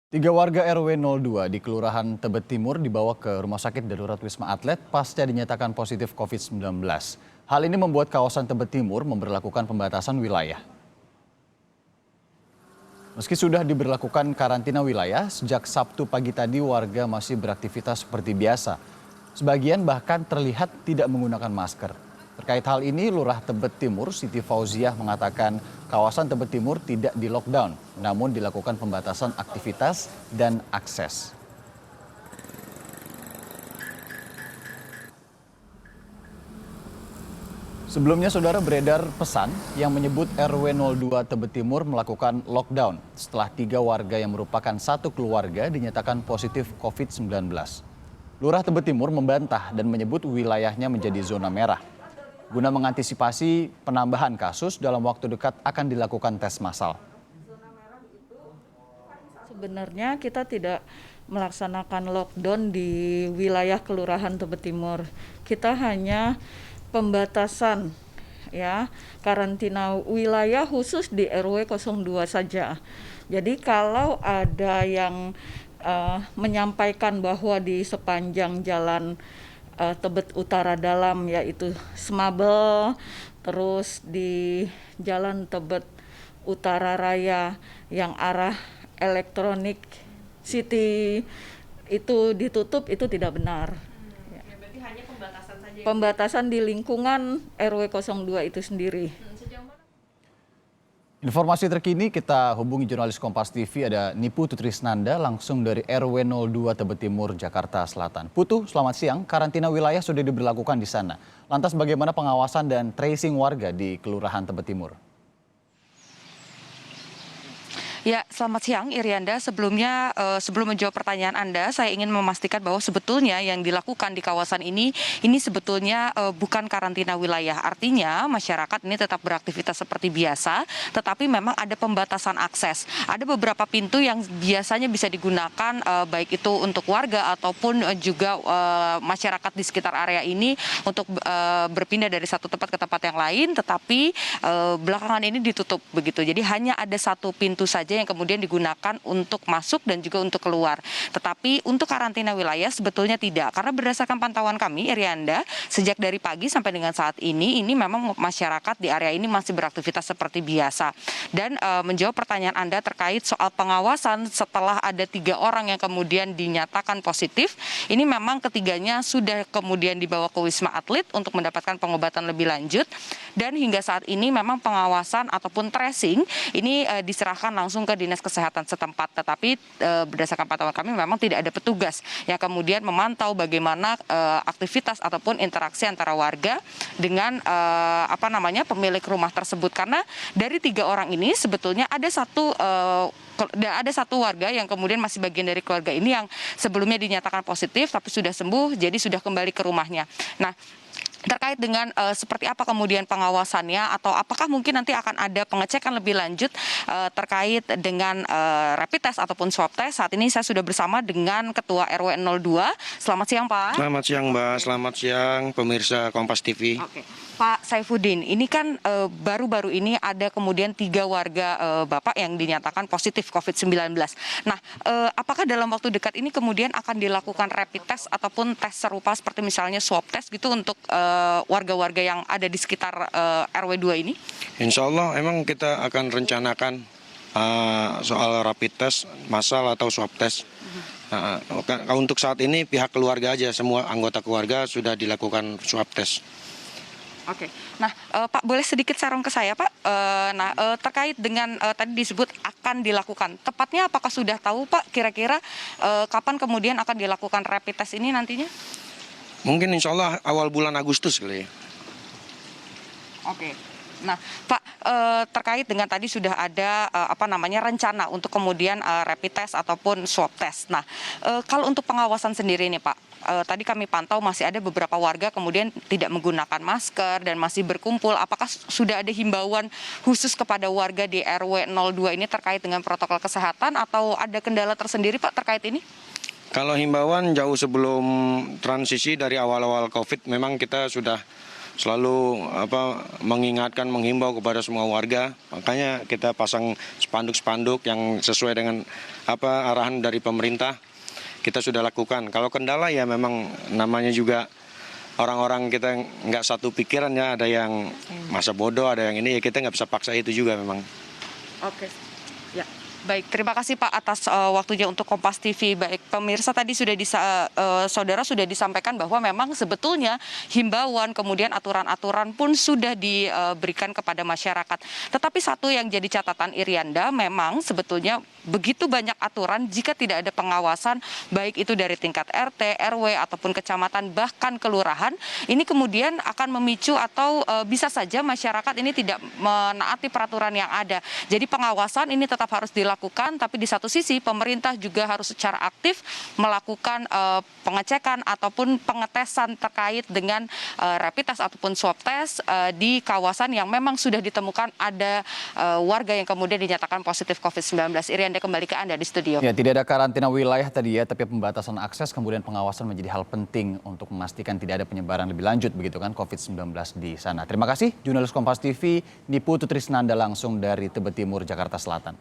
Tiga warga RW 02 di Kelurahan Tebet Timur dibawa ke Rumah Sakit Darurat Wisma Atlet pasca dinyatakan positif COVID-19. Hal ini membuat kawasan Tebet Timur memberlakukan pembatasan wilayah. Meski sudah diberlakukan karantina wilayah, sejak Sabtu pagi tadi warga masih beraktivitas seperti biasa. Sebagian bahkan terlihat tidak menggunakan masker. Terkait hal ini, Lurah Tebet Timur Siti Fauziah mengatakan kawasan Tebet Timur tidak di lockdown, namun dilakukan pembatasan aktivitas dan akses. Sebelumnya, saudara, beredar pesan yang menyebut RW 02 Tebet Timur melakukan lockdown setelah tiga warga yang merupakan satu keluarga dinyatakan positif COVID-19. Lurah Tebet Timur membantah dan menyebut wilayahnya menjadi zona merah. Guna mengantisipasi penambahan kasus, dalam waktu dekat akan dilakukan tes massal. Sebenarnya kita tidak melaksanakan lockdown di wilayah Kelurahan Tebet Timur. Kita hanya pembatasan karantina wilayah khusus di RW 02 saja. Jadi kalau ada yang menyampaikan bahwa di sepanjang jalan Tebet Utara Dalam, yaitu Semabel, terus di Jalan Tebet Utara Raya yang arah Elektronik City itu ditutup, itu tidak benar. Berarti hanya pembatasan saja. Pembatasan di lingkungan RW 02 itu sendiri. Informasi terkini kita hubungi jurnalis Kompas TV, ada Niputu Trisnanda langsung dari RW 02 Tebet Timur, Jakarta Selatan. Putu, selamat siang. Karantina wilayah sudah diberlakukan di sana. Lantas bagaimana pengawasan dan tracing warga di Kelurahan Tebet Timur? Ya, selamat siang Irianda. Sebelumnya, sebelum menjawab pertanyaan Anda, saya ingin memastikan bahwa sebetulnya yang dilakukan di kawasan ini sebetulnya bukan karantina wilayah. Artinya masyarakat ini tetap beraktivitas seperti biasa, tetapi memang ada pembatasan akses. Ada beberapa pintu yang biasanya bisa digunakan baik itu untuk warga ataupun juga masyarakat di sekitar area ini untuk berpindah dari satu tempat ke tempat yang lain, tetapi belakangan ini ditutup begitu. Jadi hanya ada satu pintu saja yang kemudian digunakan untuk masuk dan juga untuk keluar. Tetapi untuk karantina wilayah sebetulnya tidak. Karena berdasarkan pantauan kami, Irianda, sejak dari pagi sampai dengan saat ini memang masyarakat di area ini masih beraktivitas seperti biasa. Dan menjawab pertanyaan Anda terkait soal pengawasan setelah ada 3 orang yang kemudian dinyatakan positif, ini memang ketiganya sudah kemudian dibawa ke Wisma Atlet untuk mendapatkan pengobatan lebih lanjut. Dan hingga saat ini memang pengawasan ataupun tracing ini diserahkan langsung ke Dinas Kesehatan setempat, tetapi berdasarkan pantauan kami memang tidak ada petugas yang kemudian memantau bagaimana aktivitas ataupun interaksi antara warga dengan pemilik rumah tersebut, karena dari 3 orang ini sebetulnya ada satu warga yang kemudian masih bagian dari keluarga ini yang sebelumnya dinyatakan positif tapi sudah sembuh, jadi sudah kembali ke rumahnya. Nah, terkait dengan seperti apa kemudian pengawasannya atau apakah mungkin nanti akan ada pengecekan lebih lanjut terkait dengan rapid test ataupun swab test. Saat ini saya sudah bersama dengan Ketua RW 02. Selamat siang, Pak. Selamat siang, Mbak. Selamat siang pemirsa Kompas TV. Oke. Pak Saifuddin, ini kan baru-baru ini ada kemudian 3 warga Bapak yang dinyatakan positif COVID-19. Nah, apakah dalam waktu dekat ini kemudian akan dilakukan rapid test ataupun tes serupa seperti misalnya swab test gitu untuk warga-warga yang ada di sekitar RW 2 ini? Insya Allah emang kita akan rencanakan soal rapid test massal atau swab test. Nah, untuk saat ini pihak keluarga aja, semua anggota keluarga sudah dilakukan swab test. Oke, nah Pak boleh sedikit sarung ke saya Pak, terkait dengan tadi disebut akan dilakukan, tepatnya apakah sudah tahu Pak kira-kira kapan kemudian akan dilakukan rapid test ini nantinya? Mungkin insya Allah awal bulan Agustus kali ya. Oke. Nah, Pak, terkait dengan tadi sudah ada rencana untuk kemudian rapid test ataupun swab test. Nah, kalau untuk pengawasan sendiri nih Pak, tadi kami pantau masih ada beberapa warga kemudian tidak menggunakan masker dan masih berkumpul. Apakah sudah ada himbauan khusus kepada warga di RW 02 ini terkait dengan protokol kesehatan atau ada kendala tersendiri Pak terkait ini? Kalau himbauan jauh sebelum transisi dari awal-awal COVID memang kita sudah selalu mengingatkan, menghimbau kepada semua warga. Makanya kita pasang spanduk-spanduk yang sesuai dengan arahan dari pemerintah. Kita sudah lakukan. Kalau kendala ya memang namanya juga orang-orang kita nggak satu pikiran ya, ada yang masa bodoh, ada yang ini, ya kita nggak bisa paksa itu juga memang. Oke, ya. Baik, terima kasih Pak atas waktunya untuk Kompas TV. Baik, pemirsa tadi saudara sudah disampaikan bahwa memang sebetulnya himbauan kemudian aturan-aturan pun sudah diberikan kepada masyarakat. Tetapi satu yang jadi catatan Irianda, memang sebetulnya begitu banyak aturan jika tidak ada pengawasan baik itu dari tingkat RT, RW ataupun kecamatan bahkan kelurahan, ini kemudian akan memicu atau bisa saja masyarakat ini tidak menaati peraturan yang ada. Jadi pengawasan ini tetap harus dilakukan, tapi di satu sisi pemerintah juga harus secara aktif melakukan pengecekan ataupun pengetesan terkait dengan rapid test ataupun swab test di kawasan yang memang sudah ditemukan ada warga yang kemudian dinyatakan positif COVID-19. Irianda, kembali ke Anda di studio. Ya, tidak ada karantina wilayah tadi ya, tapi pembatasan akses kemudian pengawasan menjadi hal penting untuk memastikan tidak ada penyebaran lebih lanjut begitu kan COVID-19 di sana. Terima kasih jurnalis Kompas TV Nipu Tutrisnanda langsung dari Tebet Timur, Jakarta Selatan.